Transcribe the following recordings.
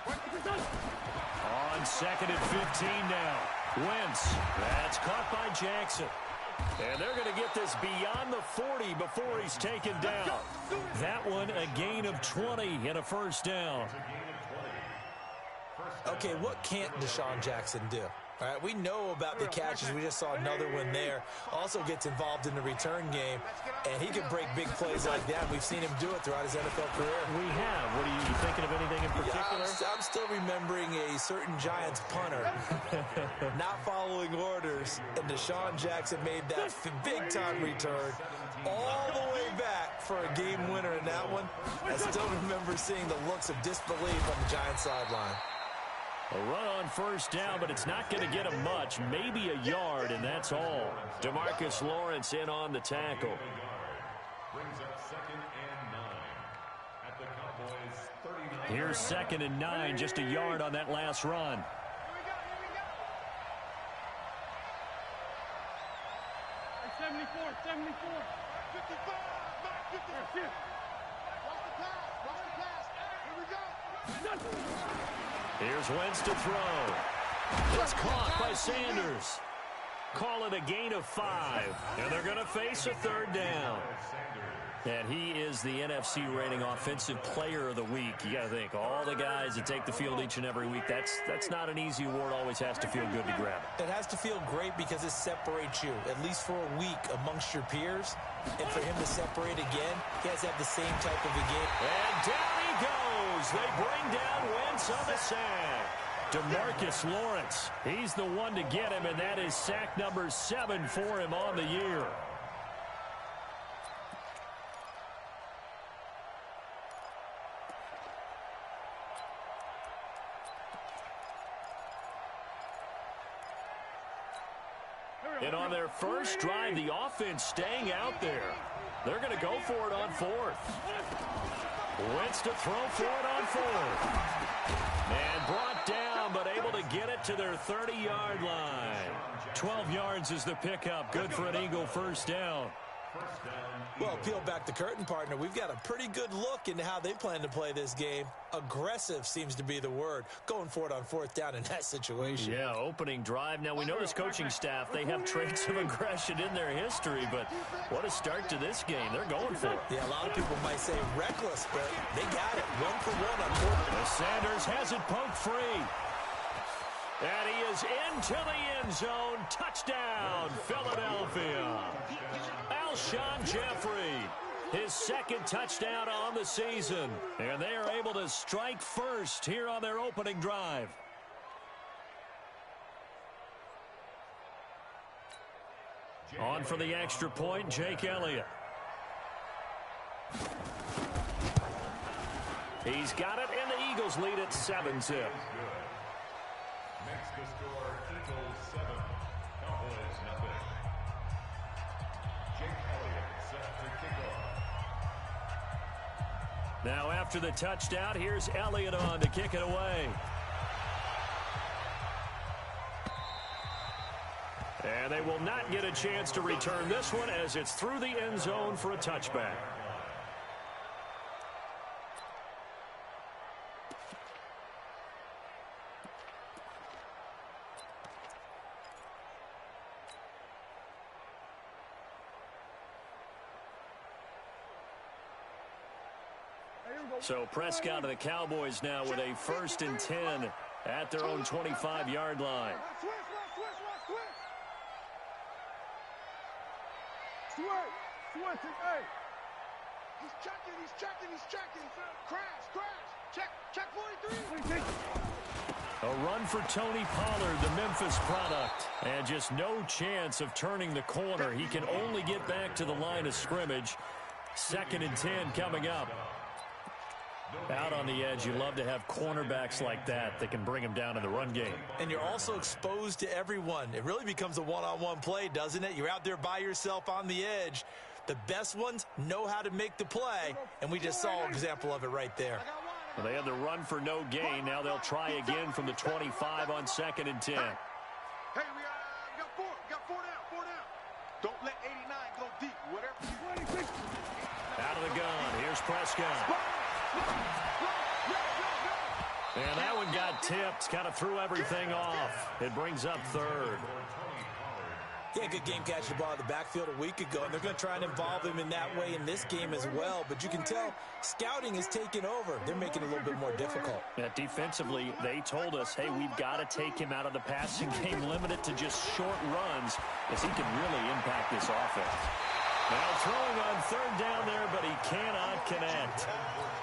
On second and 15 now. Wentz. That's caught by Jackson. And they're going to get this beyond the 40 before he's taken down. That one a gain of 20 and a first down. Okay, what can't Deshaun Jackson do? All right, we know about the catches. We just saw another one there. Also gets involved in the return game, and he can break big plays like that. We've seen him do it throughout his NFL career. We have. What are you thinking of anything in particular? Yeah, I'm still remembering a certain Giants punter not following orders, and Deshaun Jackson made that big-time return all the way back for a game winner in that one. I still remember seeing the looks of disbelief on the Giants sideline. A run on first down, but it's not going to get him much. Maybe a yard, and that's all. DeMarcus Lawrence in on the tackle. Here's 2nd and 9, just a yard on that last run. Here's Wentz to throw. It's caught by Sanders. Call it a gain of 5. And they're going to face a 3rd down. And he is the NFC rating offensive player of the week. You got to think, all the guys that take the field each and every week, that's not an easy award. Always has to feel good to grab it. It has to feel great because it separates you, at least for a week, amongst your peers. And for him to separate again, he has to have the same type of a game. And down he goes. They bring down Wentz on the sack. DeMarcus Lawrence, he's the one to get him, and that is sack number 7 for him on the year. And on their first drive, the offense staying out there. They're going to go for it on 4th. Wentz to throw for it on 4th. And brought down, but able to get it to their 30-yard line. 12 yards is the pickup. Good for an Eagle first down. Well, peel back the curtain, partner. We've got a pretty good look into how they plan to play this game. Aggressive seems to be the word. Going for it on 4th down in that situation. Yeah, opening drive. Now, we know this coaching staff, they have traits of aggression in their history, but what a start to this game. They're going for it. Yeah, a lot of people might say reckless, but they got it. 1 for 1 on 4th. Sanders has it poked free. And he is into the end zone. Touchdown, Philadelphia. Alshon Jeffrey, his 2nd touchdown on the season. And they are able to strike first here on their opening drive. On for the extra point, Jake Elliott. He's got it, and the Eagles lead at 7-0. Next to score, Eagles 7, Cowboys nothing. Jake Elliott set to kick off. Now after the touchdown, here's Elliott on to kick it away. And they will not get a chance to return this one as it's through the end zone for a touchback. So Prescott of the Cowboys now with a 1st and 10 at their own 25-yard line. He's checking. Crash. Check 43. A run for Tony Pollard, the Memphis product. And just no chance of turning the corner. He can only get back to the line of scrimmage. 2nd and 10 coming up. Out on the edge, you love to have cornerbacks like that can bring him down in the run game. And you're also exposed to everyone. It really becomes a one-on-one play, doesn't it? You're out there by yourself on the edge. The best ones know how to make the play, and we just saw an example of it right there. Well, they had the run for no gain. Now they'll try again from the 25 on 2nd and 10. Hey, we got 4 down. Don't let 89 go deep. Whatever you out of the gun. Here's Prescott. And that got tipped, kind of threw everything off. It brings up third. Yeah, good game catching the ball in the backfield a week ago, and they're going to try and involve him in that way in this game as well. But you can tell scouting is taking over. They're making it a little bit more difficult. Yeah, defensively, they told us, hey, we've got to take him out of the passing game, limit it to just short runs, as he can really impact this offense. Now throwing on third down there, but he cannot connect.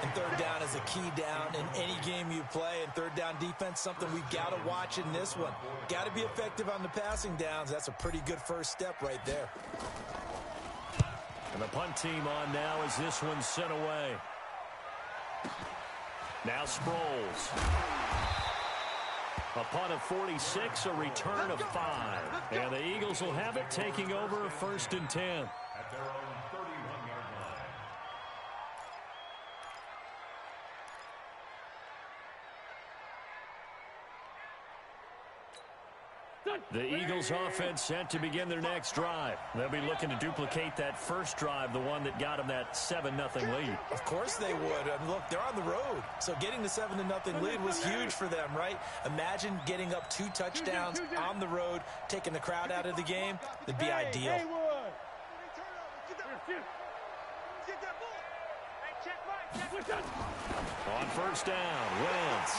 And third down is a key down in any game you play. And third down defense, something we've got to watch in this one. Got to be effective on the passing downs. That's a pretty good first step right there. And the punt team on now as this one's sent away. Now Sproles. A punt of 46, a return of 5. And the Eagles will have it, taking over 1st and 10. At their own 31-yard line. The Eagles offense set to begin their next drive. They'll be looking to duplicate that first drive, the one that got them that 7-0 lead. Of course they would. I mean, look, they're on the road. So getting the 7-0 lead was huge for them, right? Imagine getting up 2 touchdowns on the road, taking the crowd out of the game. That'd be ideal. On first down, Wentz.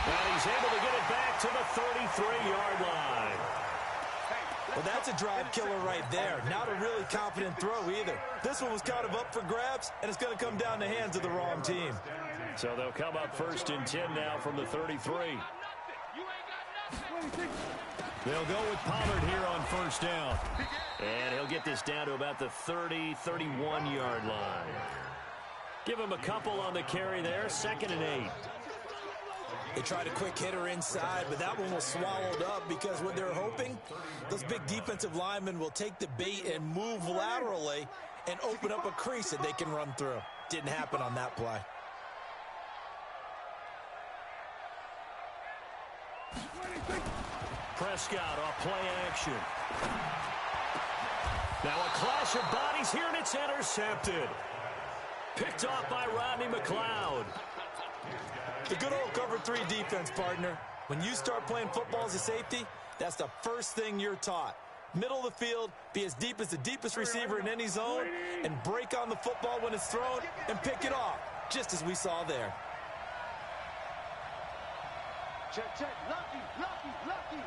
And he's able to get it back to the 33-yard line. Well, that's a drive killer right there. Not a really confident throw either. This one was kind of up for grabs, and it's going to come down the hands of the wrong team. So they'll come up 1st and 10 now from the 33. They'll go with Pollard here on first down. And he'll get this down to about the 30, 31-yard line. Give him a couple on the carry there, 2nd and 8. They tried a quick hitter inside, but that one was swallowed up because what they're hoping, those big defensive linemen will take the bait and move laterally and open up a crease that they can run through. Didn't happen on that play. Prescott off play action. Now a clash of bodies here, and it's intercepted. Picked off by Rodney McLeod. The good old cover 3 defense, partner. When you start playing football as a safety, that's the first thing you're taught. Middle of the field, be as deep as the deepest receiver in any zone, and break on the football when it's thrown and pick it off, just as we saw there. Check, check. Lucky, lucky, lucky.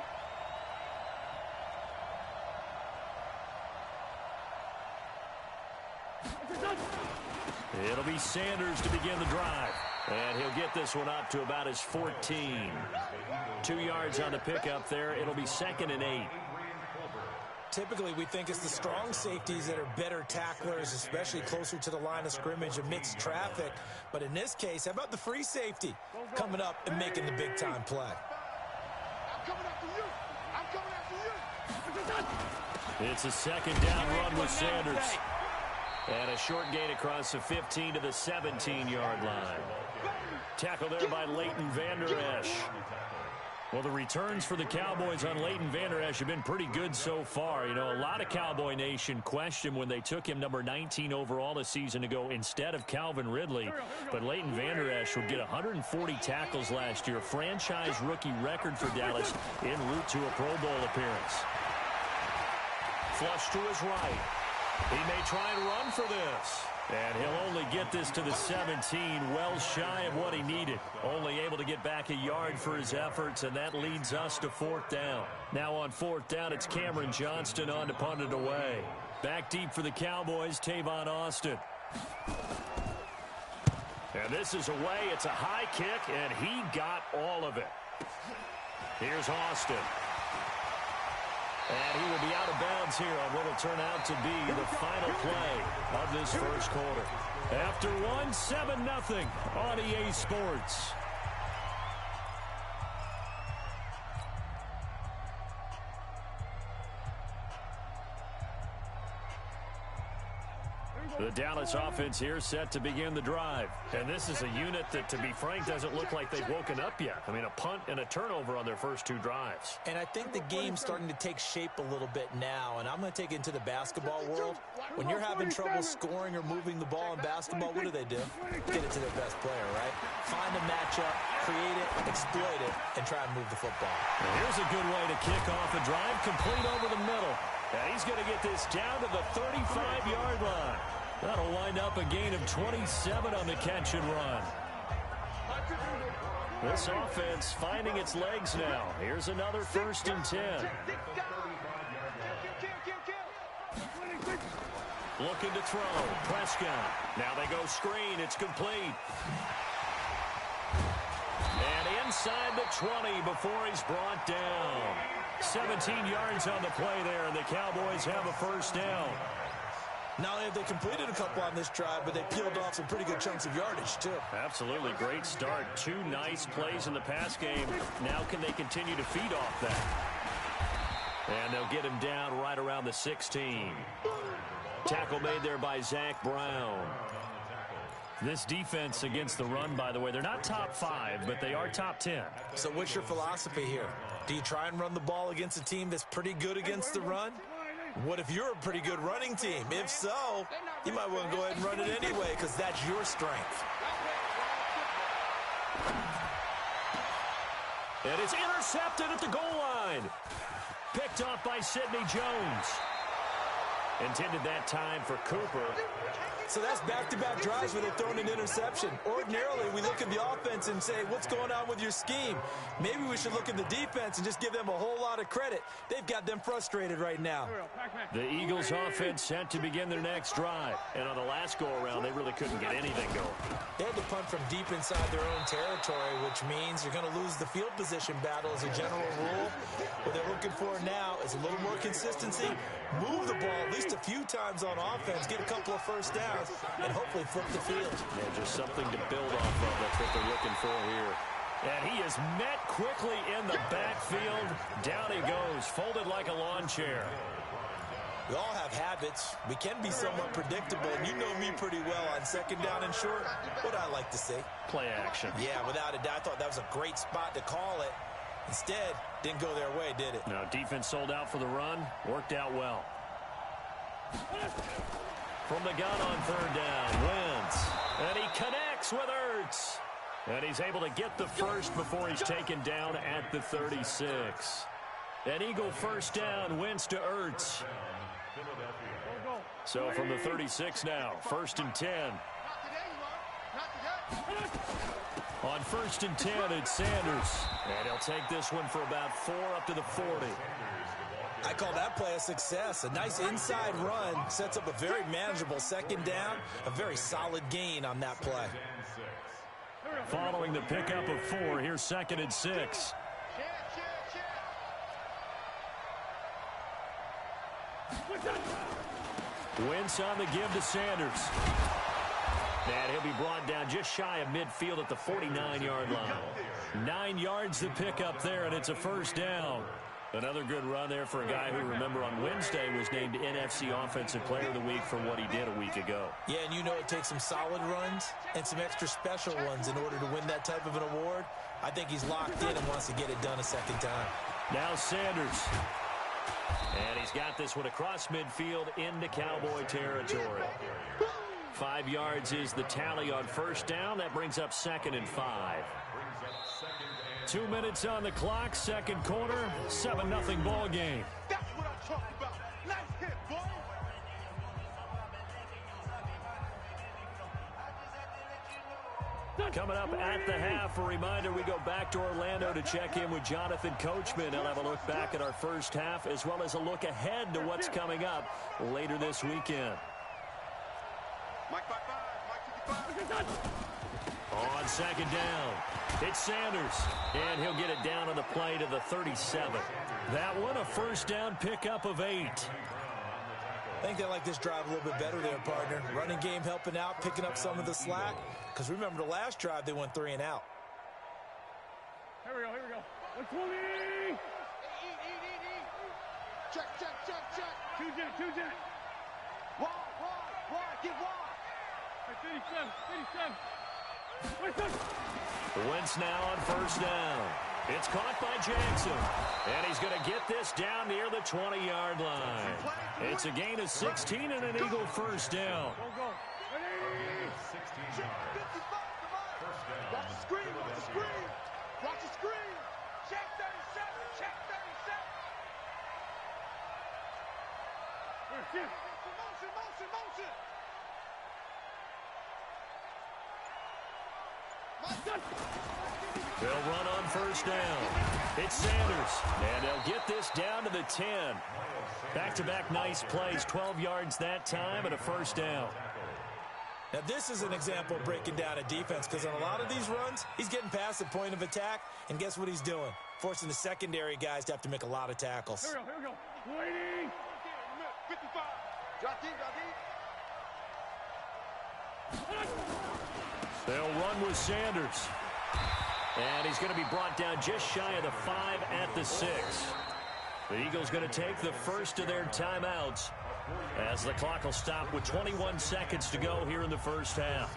It'll be Sanders to begin the drive. And he'll get this one up to about his 14. 2 yards on the pickup there. It'll be 2nd and 8. Typically, we think it's the strong safeties that are better tacklers, especially closer to the line of scrimmage amidst traffic. But in this case, how about the free safety coming up and making the big-time play? I'm coming after you. I'm coming after you. It's a 2nd down run with Sanders. And a short gain across the 15 to the 17-yard line. Tackle there by Leighton Vander Esch. Well, the returns for the Cowboys on Leighton Vander Esch have been pretty good so far. You know, a lot of Cowboy Nation questioned when they took him number 19 overall a season ago instead of Calvin Ridley. But Leighton Vander Esch would get 140 tackles last year, franchise rookie record for Dallas en route to a Pro Bowl appearance. Flush to his right. He may try and run for this. And he'll only get this to the 17, well shy of what he needed. Only able to get back a yard for his efforts, and that leads us to 4th down. Now on 4th down, it's Cameron Johnston on to punt it away. Back deep for the Cowboys, Tavon Austin. And this is away. It's a high kick, and he got all of it. Here's Austin. And he will be out of bounds here on what will turn out to be the final play of this first quarter. After one, 7-0 on EA Sports. The Dallas offense here set to begin the drive. And this is a unit that, to be frank, doesn't look like they've woken up yet. I mean, a punt and a turnover on their first 2 drives. And I think the game's starting to take shape a little bit now, and I'm going to take it into the basketball world. When you're having trouble scoring or moving the ball in basketball, what do? Get it to their best player, right? Find a matchup, create it, exploit it, and try and move the football. Well, here's a good way to kick off a drive, complete over the middle. And he's going to get this down to the 35-yard line. That'll wind up a gain of 27 on the catch and run. This offense finding its legs now. Here's another 1st and 10. Looking to throw. Prescott. Now they go screen. It's complete. And inside the 20 before he's brought down. 17 yards on the play there, and the Cowboys have a 1st down. Not only have they completed a couple on this drive, but they peeled off some pretty good chunks of yardage, too. Absolutely. Great start. 2 nice plays in the pass game. Now can they continue to feed off that? And they'll get him down right around the 16. Tackle made there by Zach Brown. This defense against the run, by the way, they're not top 5, but they are top 10. So what's your philosophy here? Do you try and run the ball against a team that's pretty good against the run? What if you're a pretty good running team? If so, you might want to go ahead and run it anyway because that's your strength. And it's intercepted at the goal line. Picked off by Sidney Jones. Intended that time for Cooper. So that's back-to-back drives where they're throwing an interception. Ordinarily, we look at the offense and say, what's going on with your scheme? Maybe we should look at the defense and just give them a whole lot of credit. They've got them frustrated right now. The Eagles offense set to begin their next drive. And on the last go-around, they really couldn't get anything going. They had to punt from deep inside their own territory, which means you're going to lose the field position battle as a general rule. What they're looking for now is a little more consistency, move the ball at least a few times on offense, get a couple of 1st downs, and hopefully flip the field. Yeah, just something to build off of. That's what they're looking for here. And he is met quickly in the backfield. Down he goes, folded like a lawn chair. We all have habits. We can be somewhat predictable, and you know me pretty well on 2nd down and short. What I like to see. Play action. Yeah, without a doubt. I thought that was a great spot to call it. Instead, didn't go their way, did it? No, defense sold out for the run. Worked out well. From the gun on 3rd down, Wentz. And he connects with Ertz. And he's able to get the first before he's taken down at the 36. An Eagle 1st down, Wentz to Ertz. So from the 36 now, 1st and 10. On 1st and 10, it's Sanders. And he'll take this one for about 4 up to the 40. I call that play a success. A nice inside run sets up a very manageable 2nd down. A very solid gain on that play. Following the pickup of 4, here's 2nd and 6. Wentz on the give to Sanders. And he'll be brought down just shy of midfield at the 49-yard line. 9 yards to pick up there, and it's a 1st down. Another good run there for a guy who, remember, on Wednesday was named NFC Offensive Player of the Week for what he did a week ago. Yeah, and you know it takes some solid runs and some extra special ones in order to win that type of an award. I think he's locked in and wants to get it done a 2nd time. Now Sanders. And he's got this one across midfield into Cowboy territory. 5 yards is the tally on 1st down. That brings up 2nd and 5. 2 minutes on the clock, 2nd quarter, 7-0 ball game. That's what I'm talking about. Nice hit, boy. Coming up at the half, a reminder, we go back to Orlando to check in with Jonathan Coachman. He'll have a look back at our first half as well as a look ahead to what's coming up later this weekend. Mike 5-5, Mike 55. On 2nd down, it's Sanders, and he'll get it down on the play to the 37. That one, a 1st down pickup of 8. I think they like this drive a little bit better there, partner. Running game helping out, picking up some of the slack. Because remember the last drive, they went 3 and out. Here we go. 120! Check. Two jet. Wide, get wide. Wentz now on first down. It's caught by Jackson. And he's going to get this down near the 20-yard line. It's a gain of 16 and an Eagle first down. Watch the screen, watch the screen. Watch the screen. Check 37, check 37. Motion, motion, motion. They'll run on first down. It's Sanders, and they'll get this down to the 10. Back-to-back nice plays, 12 yards that time and a first down. Now, this is an example of breaking down a defense, because on a lot of these runs, he's getting past the point of attack, and guess what he's doing? Forcing the secondary guys to have to make a lot of tackles. Here we go. Waiting. 55. Drop deep, drop deep. They'll run with Sanders. And he's going to be brought down just shy of the 5 at the 6. The Eagles going to take the first of their timeouts as the clock will stop with 21 seconds to go here in the first half.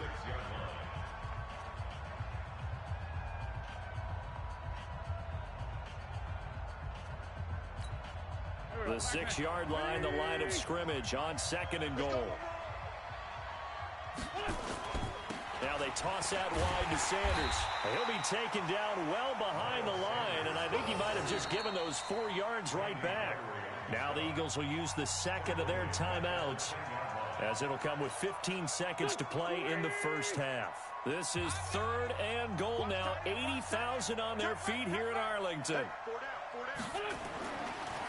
The 6-yard line, the line of scrimmage on second and goal. Now they toss that wide to Sanders. He'll be taken down well behind the line, and I think he might have just given those 4 yards right back. Now the Eagles will use the second of their timeouts, as it'll come with 15 seconds to play in the first half. This is 3rd and goal now. 80,000 on their feet here in Arlington.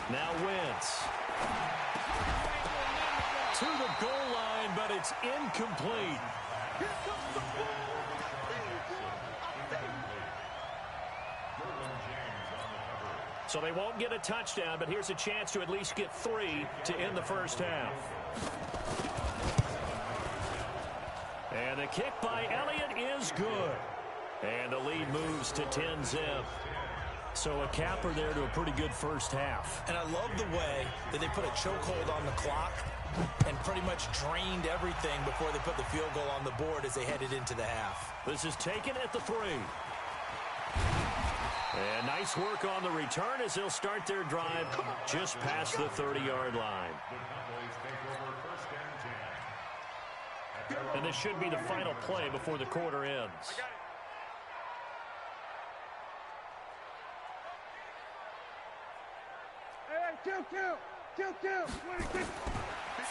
Now Wentz. To the goal line, but it's incomplete. So they won't get a touchdown, but here's a chance to at least get 3 to end the first half. And the kick by Elliott is good. And the lead moves to 10-zip. So a capper there to a pretty good first half. And I love the way that they put a chokehold on the clock and pretty much drained everything before they put the field goal on the board as they headed into the half. This is taken at the 3. And nice work on the return as they'll start their drive just past the 30-yard line. And this should be the final play before the quarter ends.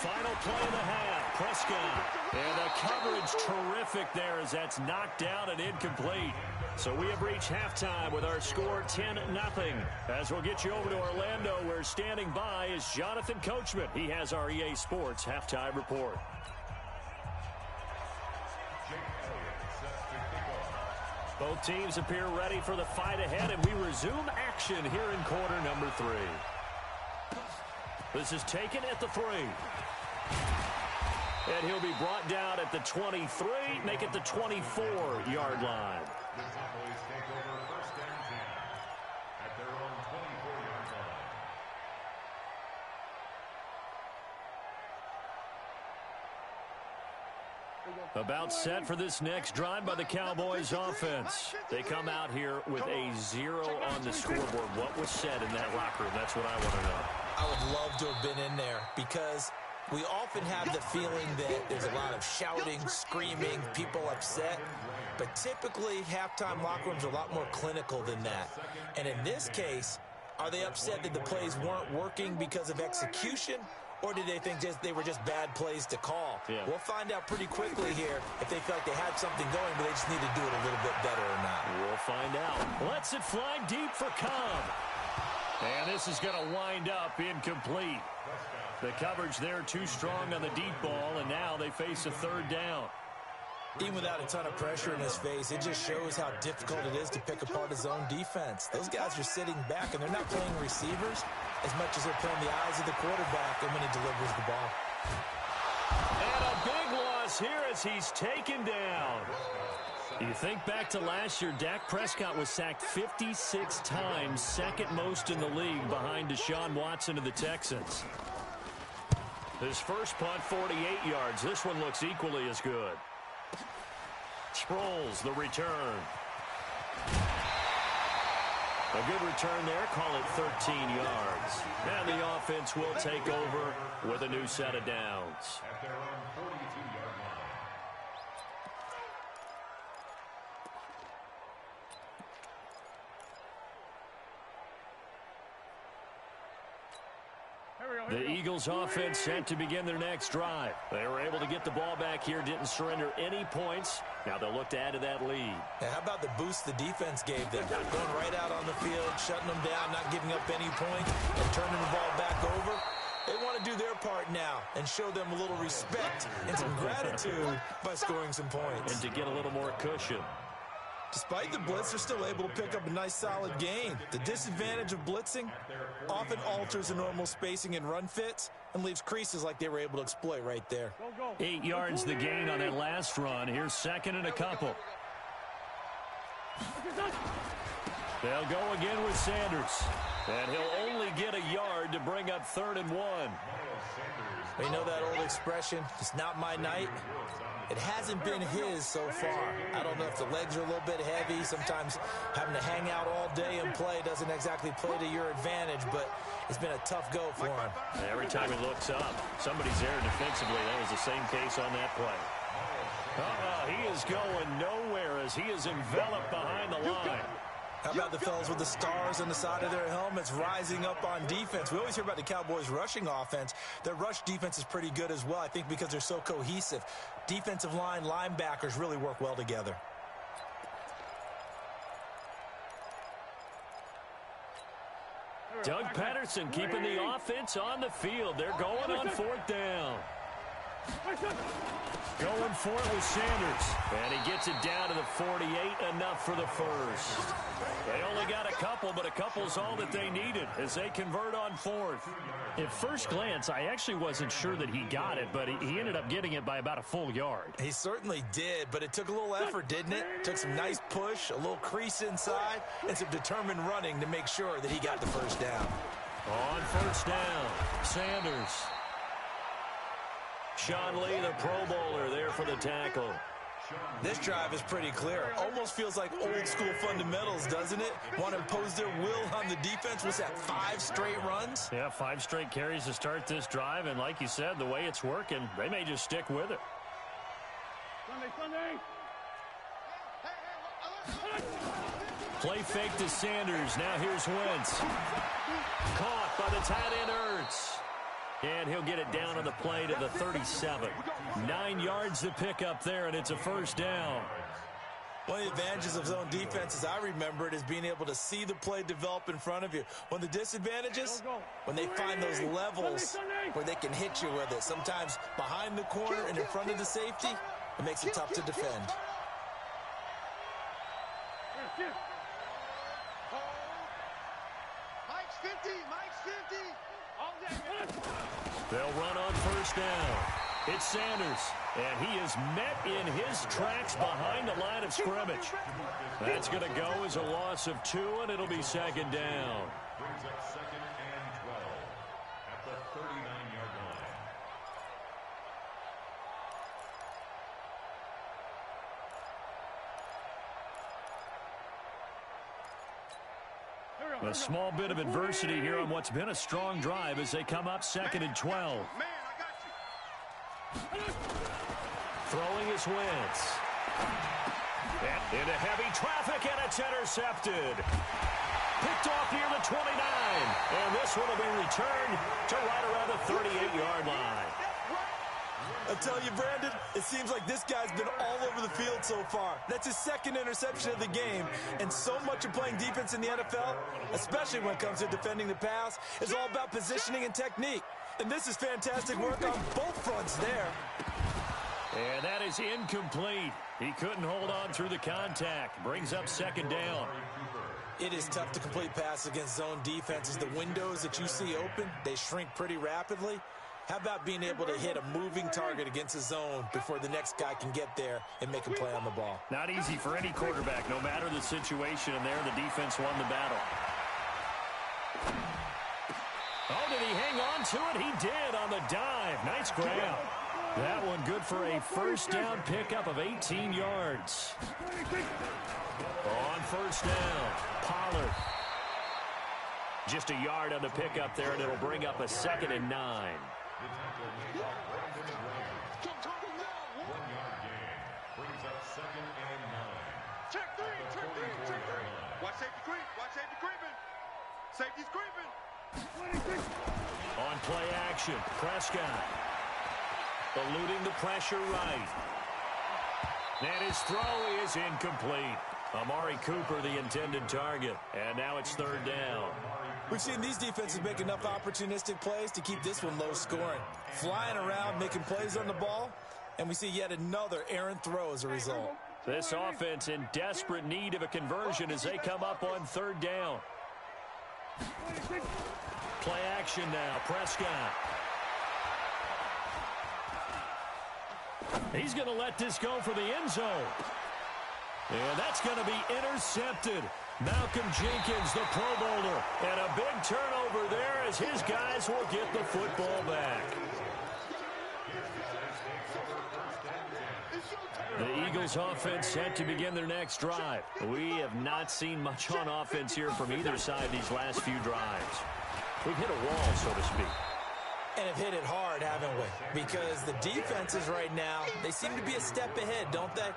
Final play of the half. Prescott. And the coverage terrific there as that's knocked down and incomplete. So we have reached halftime with our score 10-0. As we'll get you over to Orlando, where standing by is Jonathan Coachman. He has our EA Sports halftime report. Both teams appear ready for the fight ahead, and we resume action here in quarter number 3. This is taken at the 3. And he'll be brought down at the 23, make it the 24-yard line. The Cowboys take over 1st and 10 at their own 24-yard line. About set for this next drive by the Cowboys offense. They come out here with a 0 on the scoreboard. What was said in that locker room? That's what I want to know. I would love to have been in there, because we often have the feeling that there's a lot of shouting, screaming, people upset. But typically, halftime locker rooms are a lot more clinical than that. And in this case, are they upset that the plays weren't working because of execution? Or did they think they were just bad plays to call? Yeah. We'll find out pretty quickly here if they felt like they had something going, but they just need to do it a little bit better or not. We'll find out. Lets it fly deep for Cobb. And this is going to wind up incomplete. The coverage there too strong on the deep ball, and now they face a 3rd down. Even without a ton of pressure in his face, it just shows how difficult it is to pick apart his own defense. Those guys are sitting back, and they're not playing receivers as much as they're playing the eyes of the quarterback and when he delivers the ball. And a big loss here as he's taken down. You think back to last year, Dak Prescott was sacked 56 times, second most in the league behind Deshaun Watson of the Texans. His first punt, 48 yards. This one looks equally as good. Sproles, the return. A good return there. Call it 13 yards. And the offense will take over with a new set of downs. At their own 42-yard line. The Eagles offense set to begin their next drive. They were able to get the ball back here, didn't surrender any points. Now they'll look to add to that lead. And how about the boost the defense gave them? Going right out on the field, shutting them down, not giving up any points, and turning the ball back over. They want to do their part now and show them a little respect and some gratitude by scoring some points. And to get a little more cushion. Despite the blitz, they're still able to pick up a nice solid gain. The disadvantage of blitzing often alters the normal spacing and run fits and leaves creases like they were able to exploit right there. 8 yards the gain on that last run. Here's second and a couple. They'll go again with Sanders. And he'll only get a yard to bring up 3rd and 1. Well, you know that old expression, it's not my night? It hasn't been his so far. I don't know if the legs are a little bit heavy. Sometimes having to hang out all day and play doesn't exactly play to your advantage, but it's been a tough go for him. Every time he looks up, somebody's there defensively. That was the same case on that play. He is going nowhere as he is enveloped behind the line. How about the fellas with the stars on the side of their helmets rising up on defense? We always hear about the Cowboys' rushing offense. Their rush defense is pretty good as well, I think, because they're so cohesive. Defensive line, linebackers really work well together. Doug Patterson keeping the offense on the field. They're going on 4th down. Going for it with Sanders. And he gets it down to the 48, enough for the first. They only got a couple, but a couple's all that they needed as they convert on 4th. At first glance, I actually wasn't sure that he got it, but he ended up getting it by about a full yard. He certainly did, but it took a little effort, didn't it? Took some nice push, a little crease inside, and some determined running to make sure that he got the first down. On 1st down, Sanders. Sean Lee, the Pro Bowler, there for the tackle. This drive is pretty clear. Almost feels like old school fundamentals, doesn't it? Want to impose their will on the defense. What's that, 5 straight runs? Yeah, 5 straight carries to start this drive, and like you said, the way it's working, they may just stick with it. Play fake to Sanders. Now here's Wentz. Caught by the tight end Ertz. And he'll get it down on the play to the 37. 9 yards to pick up there, and it's a 1st down. One of the advantages of zone defense, as I remember it, is being able to see the play develop in front of you. One of the disadvantages, when they find those levels where they can hit you with it. Sometimes behind the corner and in front of the safety, it makes it tough to defend. Mike's 50, Mike's 50. They'll run on 1st down. It's Sanders, and he is met in his tracks behind the line of scrimmage. That's going to go as a loss of 2, and it'll be 2nd down. Brings up 2nd and 12 at the 39-yard line. A small bit of adversity here on what's been a strong drive as they come up 2nd and 12. Man, I got you. Throwing is Wentz. And into heavy traffic, and it's intercepted. Picked off near the 29. And this one will be returned to right around the 38-yard line. I tell you, Brandon, it seems like this guy's been all over the field so far. That's his 2nd interception of the game. And so much of playing defense in the NFL, especially when it comes to defending the pass, is all about positioning and technique. And this is fantastic work on both fronts there. And that is incomplete. He couldn't hold on through the contact. Brings up 2nd down. It is tough to complete passes against zone defenses. The windows that you see open, they shrink pretty rapidly. How about being able to hit a moving target against a zone before the next guy can get there and make a play on the ball? Not easy for any quarterback, no matter the situation, and there the defense won the battle. Oh, did he hang on to it? He did on the dive. Nice grab. That one good for a first down pickup of 18 yards. On first down, Pollard. Just a yard on the pickup there, and it'll bring up a 2nd and 9. Check three. Watch safety creep. Watch safety creeping. Safety's creeping. On play action, Prescott. Eluding the pressure right. And his throw is incomplete. Amari Cooper, the intended target. And now it's 3rd down. We've seen these defenses make enough opportunistic plays to keep this one low scoring. Flying around, making plays on the ball. And we see yet another errant throw as a result. This offense in desperate need of a conversion as they come up on 3rd down. Play action now, Prescott. He's going to let this go for the end zone. And that's going to be intercepted. Malcolm Jenkins, the Pro Bowler. And a big turnover there as his guys will get the football back. The Eagles offense set to begin their next drive. We have not seen much on offense here from either side these last few drives. We've hit a wall, so to speak. And have hit it hard, haven't we? Because the defenses right now, they seem to be a step ahead, don't they?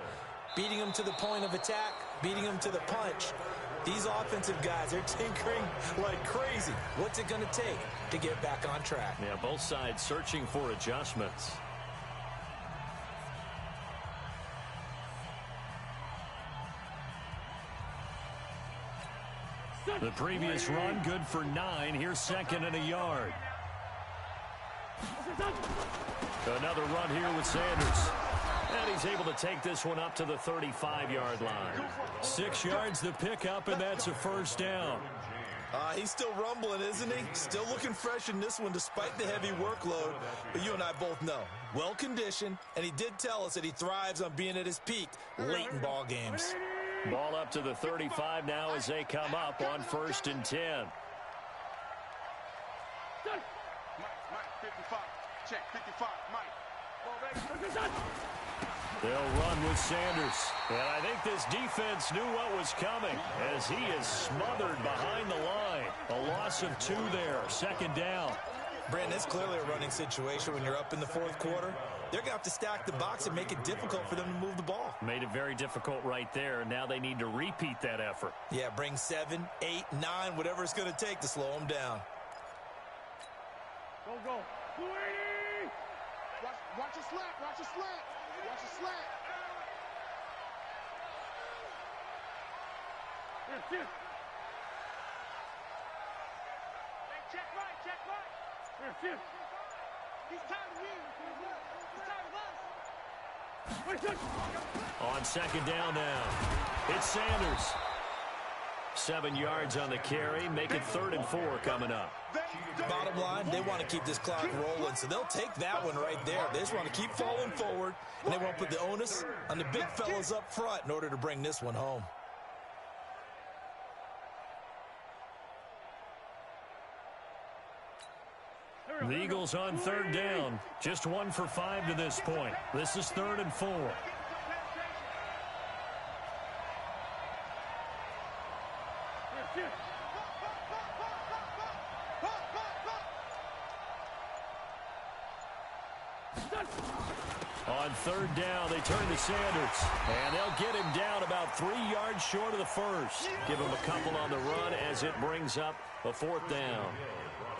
Beating them to the point of attack, beating them to the punch. These offensive guys are tinkering like crazy. What's it going to take to get back on track? Yeah, both sides searching for adjustments. The previous run, good for 9. Here's 2nd and a yard. Another run here with Sanders. And he's able to take this one up to the 35-yard line. 6 yards the pickup, and that's a 1st down. He's still rumbling, isn't he? Still looking fresh in this one despite the heavy workload. But you and I both know, well-conditioned, and he did tell us that he thrives on being at his peak late in ball games. Ball up to the 35 now as they come up on 1st and 10. Mike, 55. Check, 55, Mike. They'll run with Sanders. And I think this defense knew what was coming as he is smothered behind the line. A loss of 2 there, 2nd down. Brandon, it's clearly a running situation when you're up in the 4th quarter. They're going to have to stack the box and make it difficult for them to move the ball. Made it very difficult right there. Now they need to repeat that effort. Yeah, bring 7, 8, 9, whatever it's going to take to slow them down. Go. Watch your slant. Watch your slant. Watch your slant. Yes. Hey, check right. Yes. He's tired of you. He's tired of us. On 2nd down now, it's Sanders. 7 yards on the carry. Make it 3rd and 4 coming up. Bottom line, they want to keep this clock rolling, so they'll take that one right there. They just want to keep falling forward, and they won't put the onus on the big fellas up front in order to bring this one home. The Eagles on 3rd down. Just 1 for 5 to this point. This is 3rd and 4. On 3rd down, they turn to Sanders. And they'll get him down about 3 yards short of the first. Give him a couple on the run as it brings up a 4th down.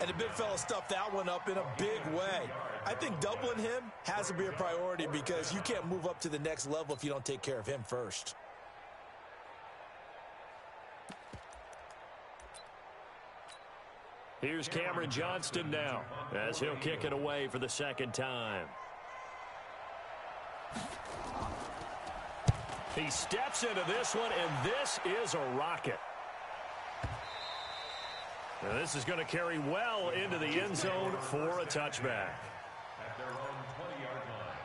And the big fella stuffed that one up in a big way. I think doubling him has to be a priority because you can't move up to the next level if you don't take care of him first. Here's Cameron Johnston now as he'll kick it away for the 2nd time. He steps into this one, and this is a rocket. Now this is going to carry well into the end zone for a touchback. At their own 20-yard line.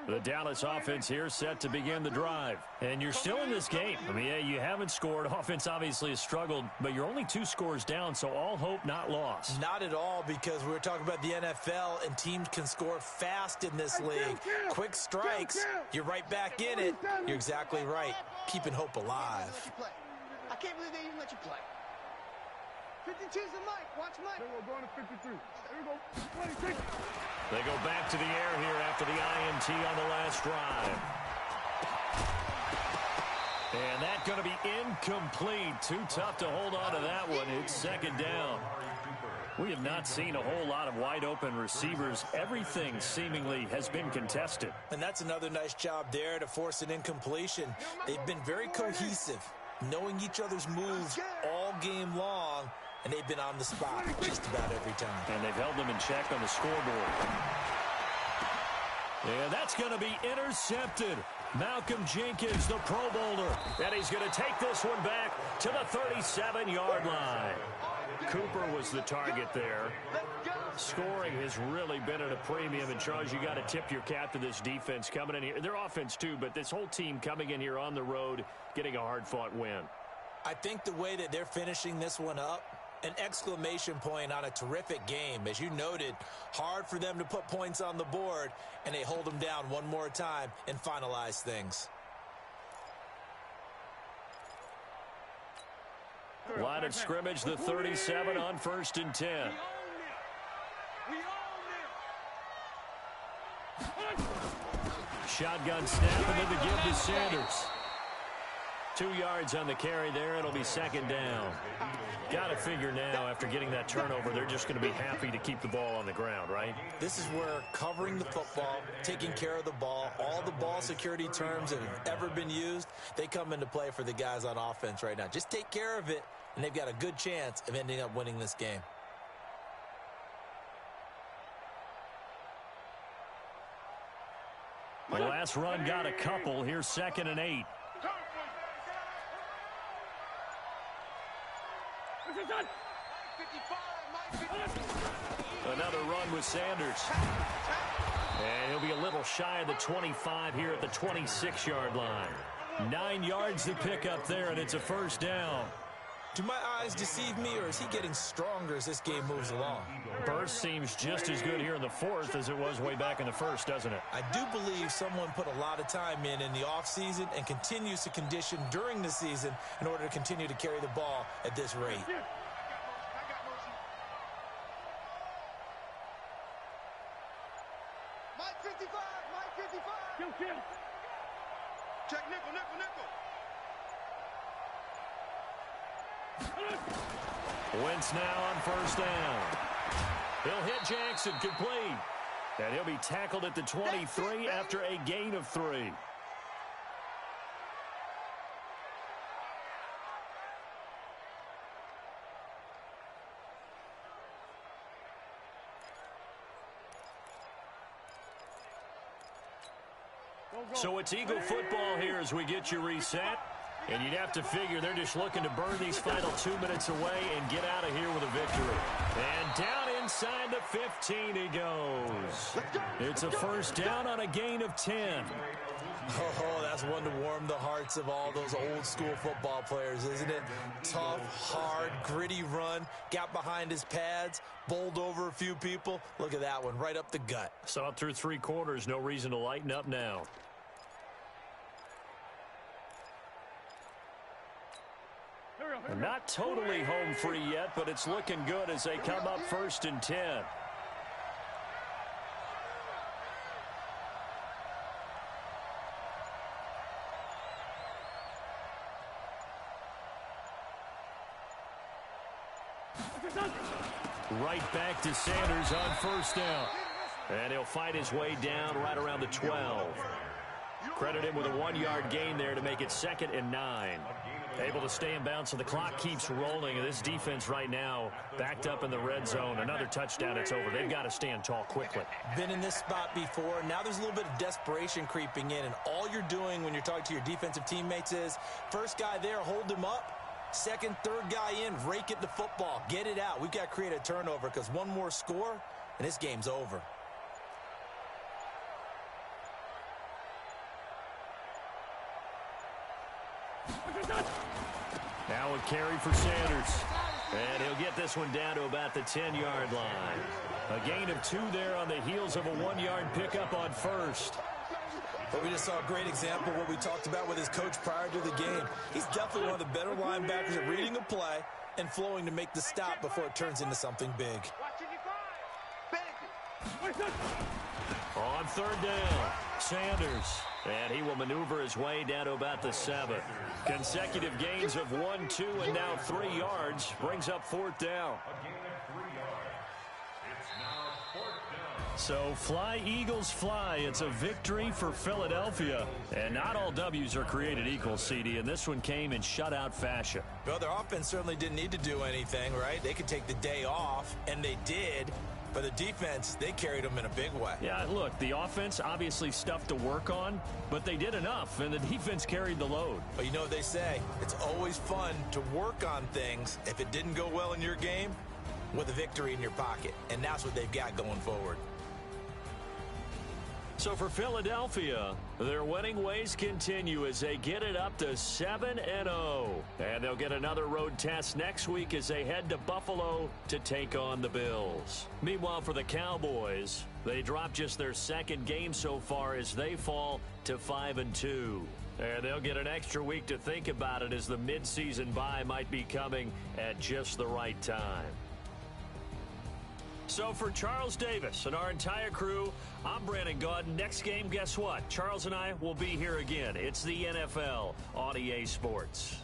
The Dallas offense here set to begin the drive. And you're still in this game. I mean, yeah, you haven't scored. Offense obviously has struggled, but you're only 2 scores down, so all hope not lost. Not at all, because we were talking about the NFL, and teams can score fast in this league. Quick strikes, you're right back in it. You're exactly right. Keeping hope alive. I can't believe they even let you play. 52's the mic. Watch Mike. Then we're going to 53. Here we go. 26. They go back to the air here after the INT on the last drive. And that's going to be incomplete. Too tough to hold on to that one. It's second down. We have not seen a whole lot of wide-open receivers. Everything seemingly has been contested. And that's another nice job there to force an incompletion. They've been very cohesive, knowing each other's moves all game long, and they've been on the spot just about every time. And they've held them in check on the scoreboard. And that's going to be intercepted. Malcolm Jenkins, the Pro Bowler. And he's going to take this one back to the 37-yard line. Cooper was the target there. Scoring has really been at a premium. And, Charles, you got to tip your cap to this defense coming in here. Their offense, too, but this whole team coming in here on the road, getting a hard-fought win. I think the way that they're finishing this one up, an exclamation point on a terrific game. As you noted, hard for them to put points on the board, and they hold them down one more time and finalize things. Line of scrimmage, the 37 on 1st and 10. Shotgun snap, and then the give to Sanders. 2 yards on the carry there. It'll be second down. Got to figure now, after getting that turnover, they're just going to be happy to keep the ball on the ground, right? This is where covering the football, taking care of the ball, all the ball security terms that have ever been used, they come into play for the guys on offense right now. Just take care of it, and they've got a good chance of ending up winning this game. The last run got a couple. Here's 2nd and 8. Another run with Sanders. And he'll be a little shy of the 25 here at the 26-yard line. 9 yards to pick up there, and it's a first down. Do my eyes deceive me, or is he getting stronger as this game moves along? Burst seems just as good here in the 4th as it was way back in the 1st, doesn't it? I do believe someone put a lot of time in the offseason and continues to condition during the season in order to continue to carry the ball at this rate. Mike 55. Mike 55. Kill. Check nickel, nickel, nickel. Wentz now on first down. He'll hit Jackson, complete. And he'll be tackled at the 23 after a gain of 3. So it's Eagle football here as we get you reset. And you'd have to figure they're just looking to burn these final 2 minutes away and get out of here with a victory. And down inside the 15 he goes. It's a first down on a gain of 10. Oh, that's one to warm the hearts of all those old school football players, isn't it? Tough, hard, gritty run. Got behind his pads, bowled over a few people. Look at that one, right up the gut. Saw it through 3 quarters. No reason to lighten up now. They're not totally home free yet, but it's looking good as they come up 1st and 10. Right back to Sanders on first down. And he'll fight his way down right around the 12. Credit him with a 1-yard gain there to make it 2nd and 9. Able to stay in bounds, so the clock keeps rolling. And this defense right now backed up in the red zone. Another touchdown, it's over. They've got to stand tall quickly. Been in this spot before. Now there's a little bit of desperation creeping in. And all you're doing when you're talking to your defensive teammates is, first guy there, hold him up. Second, third guy in, rake it the football. Get it out. We've got to create a turnover because one more score, and this game's over. carry for Sanders. And he'll get this one down to about the 10-yard line. A gain of 2 there on the heels of a 1-yard pickup on first. But we just saw a great example of what we talked about with his coach prior to the game. He's definitely one of the better linebackers at reading a play and flowing to make the stop before it turns into something big. On 3rd down, Sanders. And he will maneuver his way down to about the 7. Consecutive gains of 1, 2, and now 3 yards brings up 4th down. So fly, Eagles, fly. It's a victory for Philadelphia. And not all W's are created equal, CD, and this one came in shutout fashion. Well, their offense certainly didn't need to do anything, right? They could take the day off, and they did. But the defense, they carried them in a big way. Yeah, look, the offense obviously stuff to work on, but they did enough, and the defense carried the load. But you know what they say, it's always fun to work on things if it didn't go well in your game with a victory in your pocket. And that's what they've got going forward. So for Philadelphia, their winning ways continue as they get it up to 7-0. And they'll get another road test next week as they head to Buffalo to take on the Bills. Meanwhile, for the Cowboys, they drop just their 2nd game so far as they fall to 5-2. And they'll get an extra week to think about it as the midseason bye might be coming at just the right time. So for Charles Davis and our entire crew, I'm Brandon Gaudin. Next game, guess what? Charles and I will be here again. It's the NFL on EA Sports.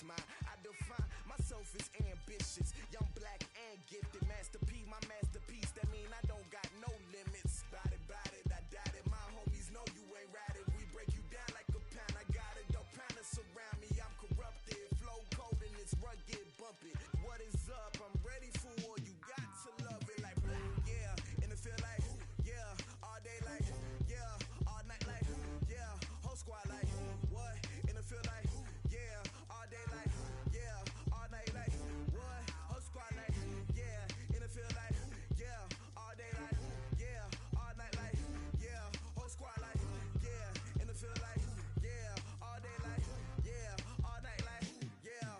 is mine. I define myself as ambitious, young, black, and gifted. Master P, my masterpiece. That mean I don't got no limits. Bout it, I doubt it. My homies know you ain't ratted. We break you down like a pound. I got it, dog pound to surround me. I'm corrupted, flow cold and it's rugged, bumpy. What is up? I'm ready for war. You got to love it like yeah, and it feel like yeah, all day like yeah, all night like yeah, whole squad like what? And it feel like yeah, all day like yeah, all night like what? Whole squad like yeah, and it feel like yeah, all day like yeah, all night like yeah, whole squad like yeah, and it feel like yeah, all day like yeah, all night like yeah.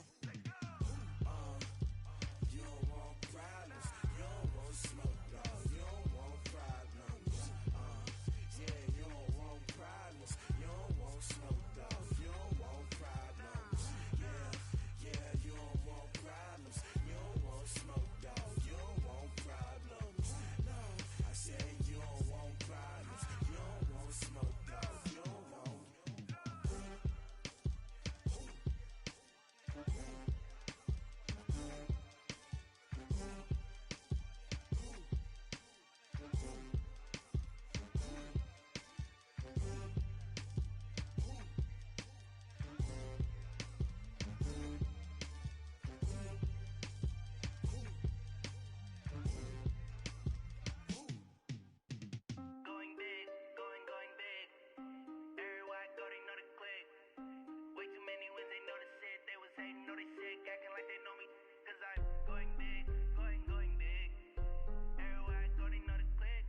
You don't want problems, you don't want smoke, dog. You don't want problems. Yeah, you don't want problems, you don't want smoke, dog. You don't want problems. Yeah, you don't want problems, you don't want smoke, dog. You don't want problems. No, I said you don't want problems, you don't want smoke, dog. You don't want. Going big, going big. Everywhere I go, they know the click. Way too many wins, they know the shit. They was hating, know they sick, acting like they know me. Cause I'm going big, going big. Everywhere I go, they know the click.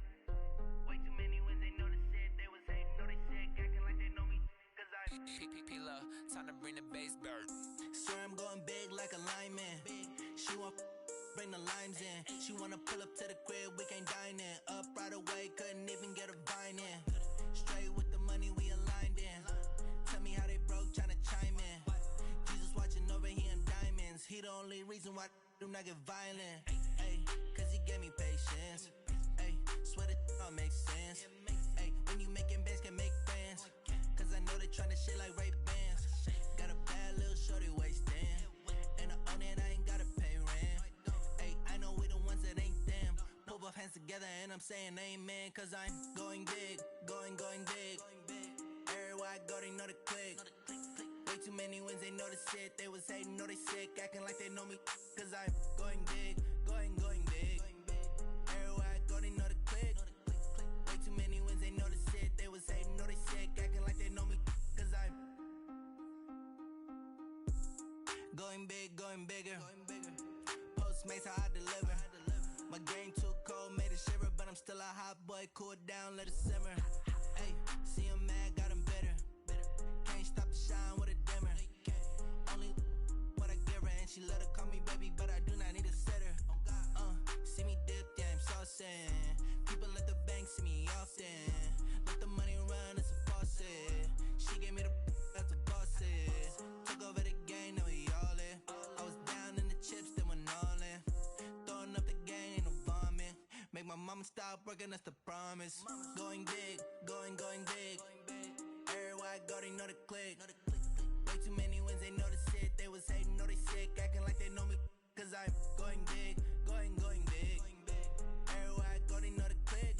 Way too many wins, they know the shit. They was hating, know they sick, acting like they know me. Cause I'm P-P-P-Love, time to bring the bass bird. Swear I'm going big like a lineman. She want bring the limes in. She wanna pull up to the crib, we can't dine in. Up right away, couldn't even get a vine in. Straight with the money, we aligned in. Tell me how they broke, tryna chime in. Jesus watching over here in diamonds. He the only reason why do not get violent. Ay, cause he gave me patience. Ay, swear that all makes sense. Ay, when you making bands, can make friends. Cause I know they tryna shit like Ray Bans. Got a bad little shorty wasting. And I own it, I ain't gotta pay rent. Ay, I know we the ones that ain't them. Pull both hands together and I'm saying amen. Cause I'm going big, going big. Everywhere I go, they know the click. Way too many wins, they know the shit. They was hating, know they sick, acting like they know me. Cause I'm going big, going big. Everywhere I go, they know the click. Way too many wins, they know the shit. They was hating, know they sick, acting like they know me. Cause I'm going big, going bigger. Postmates how I deliver. My game too cold, made it shiver, but I'm still a hot boy. Cool it down, let it simmer. Hey, see him mad, got him bitter. Can't stop the shine with a dimmer. Only what I give her, and she let her call me baby, but I do not need a sitter. See me dip, yeah, I'm saucing. People at the bank see me often. Let the money run, it's a faucet. She gave me the that's a boss it. Took over the game, now we all in. I was down in the chips, then went all in. Throwing up the game, ain't no vomit. Make my mama stop working, that's the promise. Going big, going big. Everywhere I go, they know the click. Way too many wins, they know the shit. They was hating, know they sick, acting like they know me. Cause I'm going big, going big. Everywhere I go, they know the click.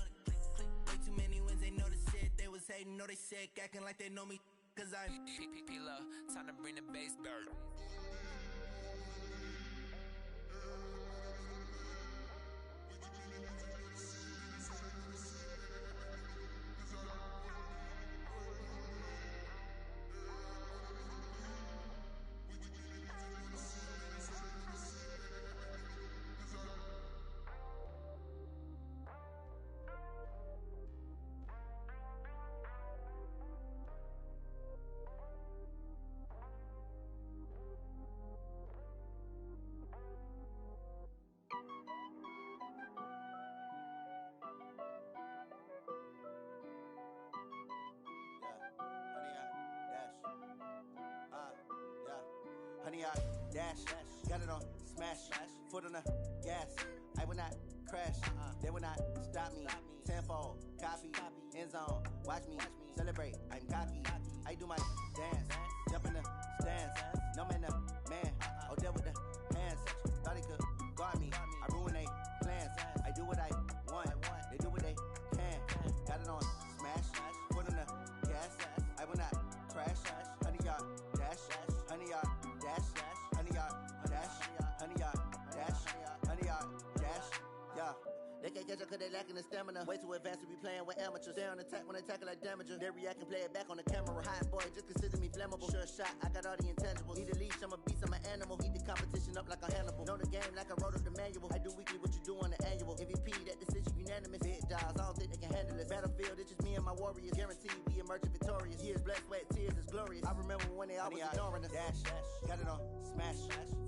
Way too many wins, they know the shit. They was hating, know they sick, acting like they know me. Cause I'm P-P-P-Love, time to bring the bass bird. Honey, I dash, got it on smash, foot on the gas. I will not crash, they will not stop me. Tenfold, copy, end zone, watch me celebrate. I'm cocky, I do my dance, jump in the stands. No man to catch up cause they lacking the stamina. Way too advanced to be playing with amateurs. They on attack when they tackle like damager. They react and play it back on the camera. Hot boy, just consider me flammable. Sure shot, I got all the intangibles. Need a leash, I'm a beast, I'm an animal. Eat the competition up like a Hannibal. Know the game like I wrote up the manual. I do weekly what you do on the annual. MVP, that decision unanimous. Big dogs, I don't think they can handle it. Battlefield, it's just me and my warriors. Guaranteed we emerge victorious. Years, blood, sweat, tears is glorious. I remember when they always ignoring us. Dash, got it on, smash,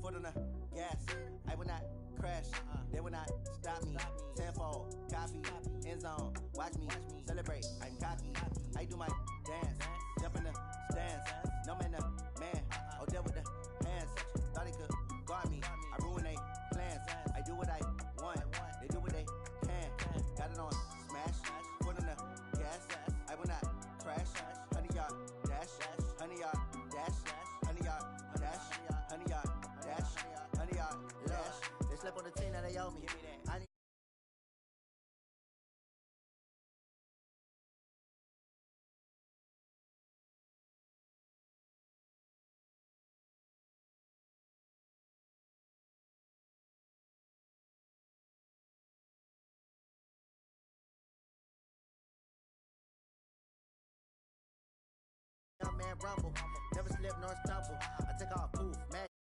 foot on the gas. I will not crash, they will not stop me. Tenfold, copy, end zone, watch me celebrate. I'm cocky, I do my dance, jump in the stands. No man, man, oh there with the hands. Thought they could guard me, I ruin they plans. I do what I want, they do what they can. Got it on, smash, foot on the gas. I will not crash, 100-yard dash, 100-yard dash, 100-yard dash, 100-yard dash, 100-yard dash. They slept on the team that they owe me. I need young man rumble, never slip nor stumble. I take off poof, man.